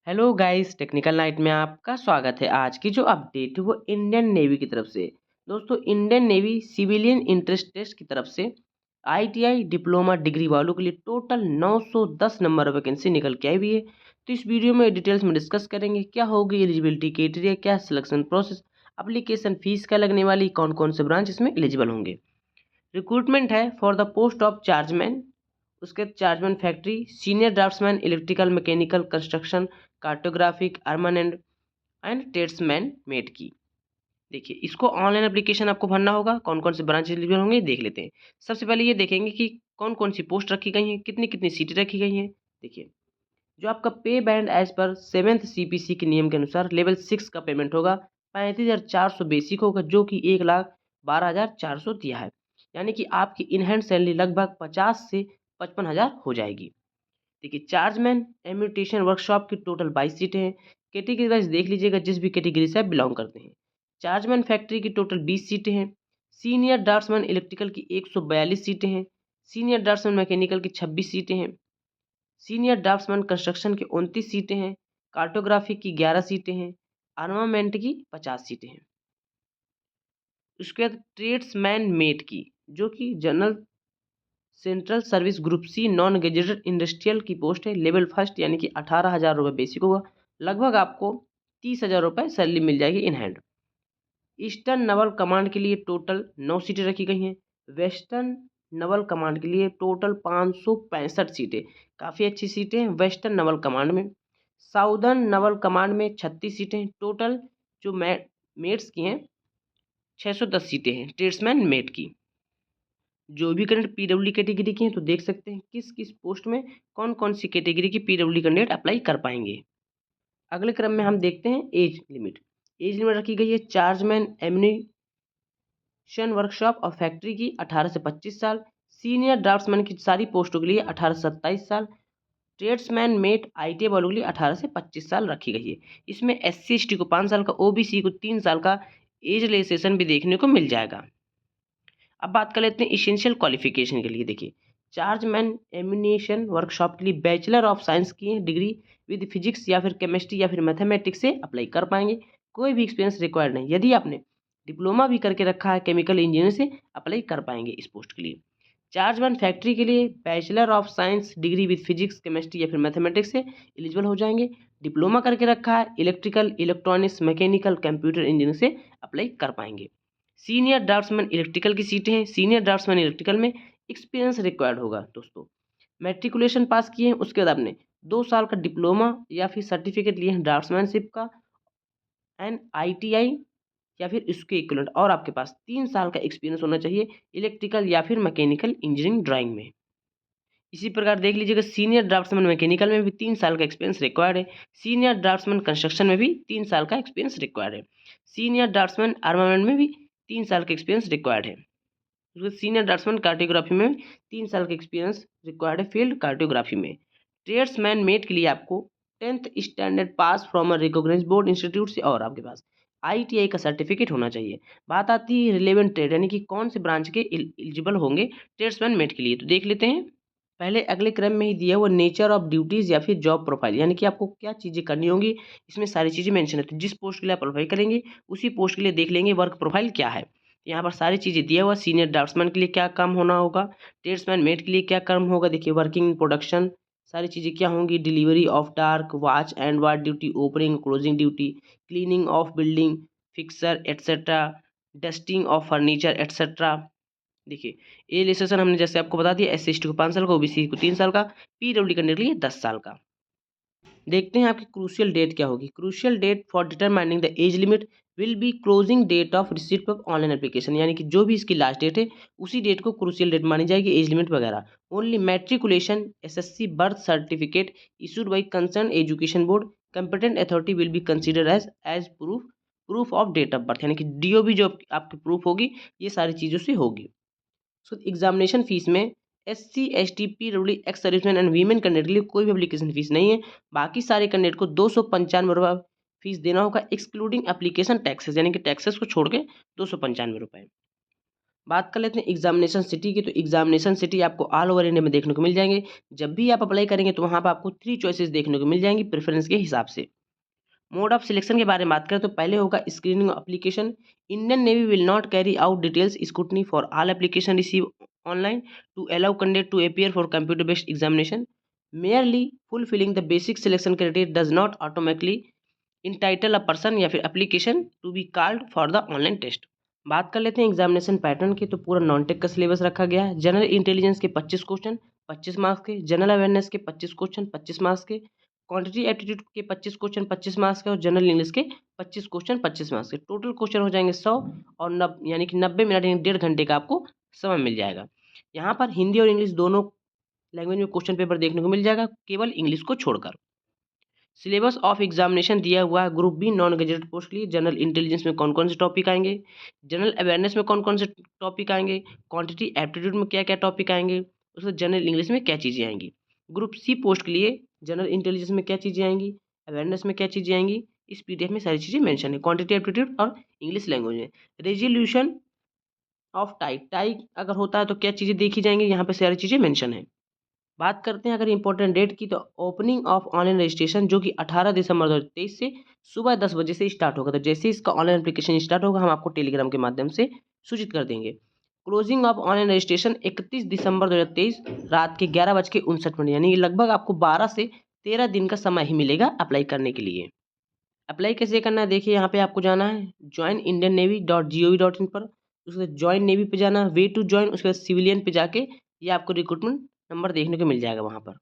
Hello guys, technical night में आपका स्वागत है। आज की जो अपडेट है वो इंडियन नेवी की तरफ से। दोस्तों, Indian Navy civilian entrance test की तरफ से आईटीआई डिप्लोमा डिग्री वालों के लिए टोटल 910 नंबर वैकेंसी निकल के आई हुई है। तो इस वीडियो में डिटेल्स में डिस्कस करेंगे क्या होगी एलिजिबिलिटी क्राइटेरिया, क्या सिलेक्शन प्रोसेस, एप्लीकेशन फीस क्या लगने वाली, कौन कौन से ब्रांच इसमें एलिजिबल होंगे। रिक्रूटमेंट है for the post of chargeman, उसके chargeman factory, senior draughtsman electrical mechanical construction, cartographic अर्मन एंड ट्रेड्समैन मेट की। देखिए, इसको ऑनलाइन एप्लीकेशन आपको भरना होगा। कौन कौन से ब्रांच एलिजिबल होंगे देख लेते हैं। सबसे पहले ये देखेंगे कि कौन कौन सी पोस्ट रखी गई हैं, कितनी कितनी सीटें रखी गई हैं। देखिए, जो आपका पे band as per 7th CPC के नियम के अनुसार लेवल 6 का पेमेंट होगा 35,400 बेसिक होगा, जो कि 1,12,400 दिया है। यानी कि आपकी इन हैंड सैलरी लगभग 50 से 55,000 हो जाएगी। देखिए, चार्जमैन एम्यूटेशन वर्कशॉप की टोटल 22 सीटें हैं। कैटेगरी वाइज देख लीजिएगा, जिस भी कैटेगरी से आप बिलोंग करते हैं। चार्जमैन फैक्ट्री की टोटल 20 सीटें हैं। सीनियर ड्राफ्ट्समैन इलेक्ट्रिकल की 142 सीटें हैं। सीनियर ड्राफ्ट्समैन मैकेनिकल की 26 सीटें हैं। सीनियर ड्राफ्ट्समैन कंस्ट्रक्शन की 29 सीटें हैं। कार्टोग्राफी की 11 सीटें हैं। आर्मामेंट की 50 सीटें हैं। उसके बाद ट्रेड्समैन मेट की, जो कि general central service group C non gazetted industrial की पोस्ट है। लेवल फर्स्ट यानी कि 18,000 रुपये बेसिक होगा। लगभग आपको 30,000 रुपये सैलरी मिल जाएगी in hand. Eastern Naval command के लिए टोटल 9 सीटें रखी गई हैं। वेस्टर्न नवल कमांड के लिए टोटल 565 सीटें, काफ़ी अच्छी सीटें हैं वेस्टर्न नवल कमांड में। साउदर्न नवल कमांड में 36 सीटें टोटल। जो मेट्स की हैं 610 सीटें हैं ट्रेड्समैन मेट की। जो भी कैंडिडेट पीडब्ल्यू कैटेगरी की हैं तो देख सकते हैं किस किस पोस्ट में कौन कौन सी कैटेगरी की पीडब्ल्यू कैंडिडेट अप्लाई कर पाएंगे। अगले क्रम में हम देखते हैं एज लिमिट। एज लिमिट रखी गई है चार्जमैन एम्यूनिशन वर्कशॉप और फैक्ट्री की 18 से 25 साल। सीनियर ड्राफ्ट्समैन की सारी पोस्टों के लिए 18 से 27 साल। ट्रेड्समैन मेट आईटीआई वालों के लिए 18 से 25 साल रखी गई है। इसमें SC/ST को 5 साल का, OBC को 3 साल का एज रिलैक्सेशन भी देखने को मिल जाएगा। अब बात कर लेते हैं इसेंशियल क्वालिफिकेशन के लिए। देखिए, चार्जमैन एम्यूनेशन वर्कशॉप के लिए बैचलर ऑफ साइंस की डिग्री विद फिजिक्स या फिर केमिस्ट्री या फिर मैथमेटिक्स से अप्लाई कर पाएंगे। कोई भी एक्सपीरियंस रिक्वायर्ड नहीं। यदि आपने डिप्लोमा भी करके रखा है केमिकल इंजीनियर से अप्लाई कर पाएंगे इस पोस्ट के लिए। चार्जमैन फैक्ट्री के लिए bachelor of science degree with physics chemistry या फिर मैथमेटिक्स से एलिजिबल हो जाएंगे। डिप्लोमा करके रखा है electrical electronics mechanical computer engineering से अप्लाई कर पाएंगे। सीनियर ड्राफ्ट्समैन इलेक्ट्रिकल की सीटें हैं। सीनियर ड्राफ्ट्समैन इलेक्ट्रिकल में एक्सपीरियंस रिक्वायर्ड होगा। दोस्तों, मैट्रिकुलेशन पास किए हैं, उसके बाद आपने 2 साल का डिप्लोमा या फिर सर्टिफिकेट लिए हैं ड्राफ्ट्समैनशिप का एंड ITI या फिर इसके इक्वलेंट, और आपके पास 3 साल का एक्सपीरियंस होना चाहिए इलेक्ट्रिकल या फिर मैकेनिकल इंजीनियरिंग ड्राइंग में। इसी प्रकार देख लीजिएगा, सीनियर ड्राफ्ट्समैन मैकेनिकल में भी 3 साल का एक्सपीरियंस रिक्वायर्ड है। सीनियर ड्राफ्ट्समैन कंस्ट्रक्शन में भी 3 साल का एक्सपीरियंस रिक्वायर्ड है। सीनियर ड्राफ्ट्समैन आर्मामेंट में भी 3 साल का एक्सपीरियंस रिक्वायर्ड है। उसके सीनियर ड्राफ्ट्समैन कार्टोग्राफी में 3 साल का एक्सपीरियंस रिक्वायर्ड है फील्ड कार्टोग्राफी में। ट्रेड्समैन मेट के लिए आपको 10th standard pass from a recognised board institute से और आपके पास ITI का सर्टिफिकेट होना चाहिए। बात आती है रिलेवेंट ट्रेड यानी कि कौन से ब्रांच के एलिजिबल होंगे ट्रेड्समैन मेट के लिए, तो देख लेते हैं। पहले अगले क्रम में ही दिया हुआ नेचर ऑफ ड्यूटीज़ या फिर जॉब प्रोफाइल, यानी कि आपको क्या चीज़ें करनी होंगी। इसमें सारी चीज़ें मेंशन है, तो जिस पोस्ट के लिए आप अप्लाई करेंगे उसी पोस्ट के लिए देख लेंगे वर्क प्रोफाइल क्या है। यहाँ पर सारी चीज़ें दिया हुआ। सीनियर ड्राफ्ट्समैन के लिए क्या काम होना होगा, ट्रेड्समैन मेट के लिए क्या काम होगा। देखिए, वर्किंग इन प्रोडक्शन सारी चीज़ें क्या होंगी, delivery of dark watch and ward duty, opening closing duty, cleaning of building fixer etcetera, dusting of furniture etcetera. देखिए, ए रजिस्ट्रेशन हमने जैसे आपको बता दिया, SC/ST को 5 साल का, OBC को 3 साल का, PWD कैंडिडेट के लिए 10 साल का। देखते हैं आपकी क्रूशियल डेट क्या होगी। Crucial date for determining the age limit will be closing date of receipt of online application, यानी कि जो भी इसकी लास्ट डेट है उसी डेट को क्रूशियल डेट मानी जाएगी, एज लिमिट वगैरह। Only matriculation SSC birth certificate issued by concern education board competent authority will be consider as proof of date of birth, यानी कि DOB जो आपकी प्रूफ होगी ये सारी चीज़ों से होगी। सो एग्जामिनेशन फीस में SC/ST PWD ex serviceman and women candidate के लिए कोई भी एप्लीकेशन फीस नहीं है। बाकी सारे कैंडिडेट को 295 रुपये फीस देना होगा, एक्सक्लूडिंग एप्लीकेशन टैक्सेस, यानी कि टैक्सेस को छोड़ के 295 रुपये। बात कर लेते हैं एग्जामिनेशन सिटी की। तो एग्जामिनेशन सिटी आपको ऑल ओवर इंडिया में देखने को मिल जाएंगे। जब भी आप अप्लाई करेंगे तो वहाँ पर आपको 3 चॉइसेस देखने को मिल जाएंगी प्रेफरेंस के हिसाब से। मोड ऑफ सिलेक्शन के बारे में बात करें तो पहले होगा screening application. Indian Navy will not carry out details scrutiny for all application receive online to allow candidate to appear for computer based examination. Merely fulfilling the basic selection criteria does not automatically entitle a person या फिर application to be called for the online test. बात कर लेते हैं examination pattern की। तो पूरा non tech का सिलेबस रखा गया है। जनरल इंटेलिजेंस के 25 क्वेश्चन 25 मार्क्स के, जनरल अवेयरनेस के 25 क्वेश्चन 25 मार्क्स के, क्वांटिटी एप्टीट्यूड के 25 क्वेश्चन 25 मार्क्स के और जनरल इंग्लिश के 25 क्वेश्चन 25 मार्क्स के। टोटल क्वेश्चन हो जाएंगे 100 और यानी कि 90 मिनट यानी 1.5 घंटे का आपको समय मिल जाएगा। यहाँ पर हिंदी और इंग्लिश दोनों लैंग्वेज में क्वेश्चन पेपर देखने को मिल जाएगा, केवल इंग्लिश को छोड़कर। सिलेबस ऑफ एग्जामिनेशन दिया हुआ है। Group B non gazetted post के लिए जनरल इंटेलिजेंस में कौन कौन से टॉपिक आएंगे, जनरल अवेयरनेस में कौन कौन से टॉपिक आएंगे, क्वांटिटी एप्टीट्यूड में क्या क्या टॉपिक आएंगे, उसके जनरल इंग्लिश में क्या चीज़ें आएंगी। ग्रुप सी पोस्ट के लिए जनरल इंटेलिजेंस में क्या चीज़ें आएंगी, अवेयरनेस में क्या चीज़ें आएंगी, इस पीडीएफ में सारी चीज़ें मेंशन है, क्वांटिटी एप्टीट्यूड और इंग्लिश लैंग्वेज में। रेजोल्यूशन ऑफ टाई अगर होता है तो क्या चीज़ें देखी जाएंगी, यहाँ पे सारी चीज़ें मेंशन है। बात करते हैं अगर इंपॉर्टेंट डेट की, तो ओपनिंग ऑफ ऑनलाइन रजिस्ट्रेशन जो कि 18 दिसंबर 2023 से सुबह 10 बजे से स्टार्ट होगा। तो जैसे इसका ऑनलाइन एप्लीकेशन स्टार्ट होगा हम आपको टेलीग्राम के माध्यम से सूचित कर देंगे। क्लोजिंग ऑफ ऑनलाइन रजिस्ट्रेशन 31 दिसंबर 2023 रात के 11:59 यानी लगभग आपको 12 से 13 दिन का समय ही मिलेगा अप्लाई करने के लिए। अप्लाई कैसे करना है, देखिए यहाँ पे आपको जाना है joinindiannavy.gov.in पर, उसके बाद ज्वाइन नेवी पे जाना है, वे टू ज्वाइन, उसके बाद सिविलियन पे जाके ये आपको रिक्रूटमेंट नंबर देखने को मिल जाएगा वहाँ पर।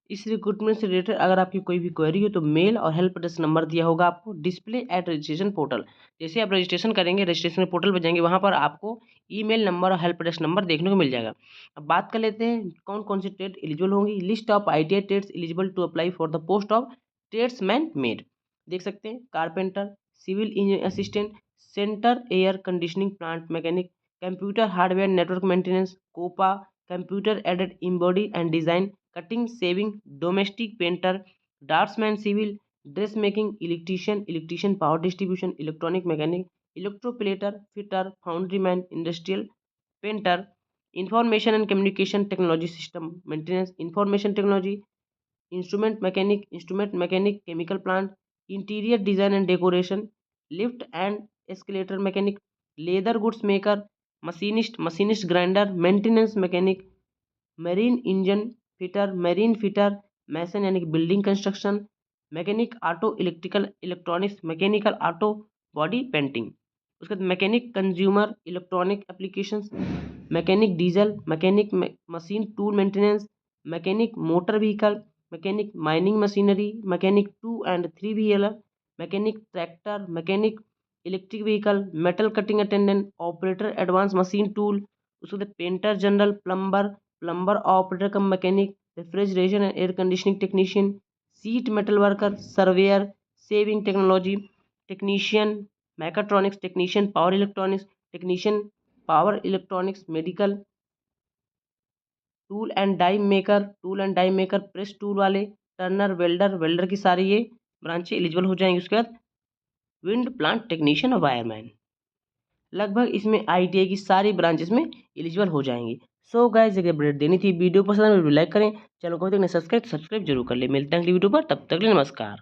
इस रिक्रूटमेंट से रिलेटेड अगर आपकी कोई भी क्वेरी हो तो मेल और हेल्प डेस्क नंबर दिया होगा आपको। डिस्प्ले एट रजिस्ट्रेशन पोर्टल, जैसे आप रजिस्ट्रेशन करेंगे रजिस्ट्रेशन पोर्टल पर जाएंगे वहाँ पर आपको ईमेल नंबर और हेल्प डेस्क नंबर देखने को मिल जाएगा। अब बात कर लेते हैं कौन कौन सी ट्रेड एलिजिबल होंगी। List of ITI trades eligible to apply for the post of tradesman mate, देख सकते हैं carpenter, civil engineer assistant, centre air conditioning plant mechanic, computer hardware network maintenance, COPA, computer aided embroidery and design, cutting sewing, domestic painter, draughtsman civil, dress making, electrician power distribution, electronic mechanic, electroplater, fitter, foundryman, industrial painter, information and communication technology system maintenance, information technology, instrument mechanic chemical plant, interior design and decoration, lift and escalator mechanic, leather goods maker, machinist grinder, maintenance mechanic, marine engine fitter, marine fitter, mason यानी कि building construction, mechanic auto electrical electronics, mechanical auto body painting, उसके बाद mechanic consumer electronic applications, mechanic diesel, mechanic machine tool maintenance, mechanic motor vehicle, mechanic mining machinery, mechanic 2 and 3 wheeler, mechanic tractor, mechanic electric vehicle, metal cutting attendant, operator advance machine tool, उसके बाद painter general, plumber operator cum mechanic, refrigeration and air conditioning technician, sheet metal worker, surveyor, sewing technology technician, mechatronics technician, power electronics technician, power electronics medical, tool and die maker press tool वाले, turner, welder की सारी ये ब्रांचें eligible हो जाएंगी। उसके बाद wind plant technician और वायरमैन, लगभग इसमें ITI की सारी ब्रांचेस में एलिजिबल हो जाएंगी। सो गाइस अगर अपडेट देनी थी, वीडियो पसंद है वीडियो लाइक करें, चैनल को सब्सक्राइब जरूर कर ले। मिलते हैं अगली वीडियो पर, तब तक के लिए नमस्कार।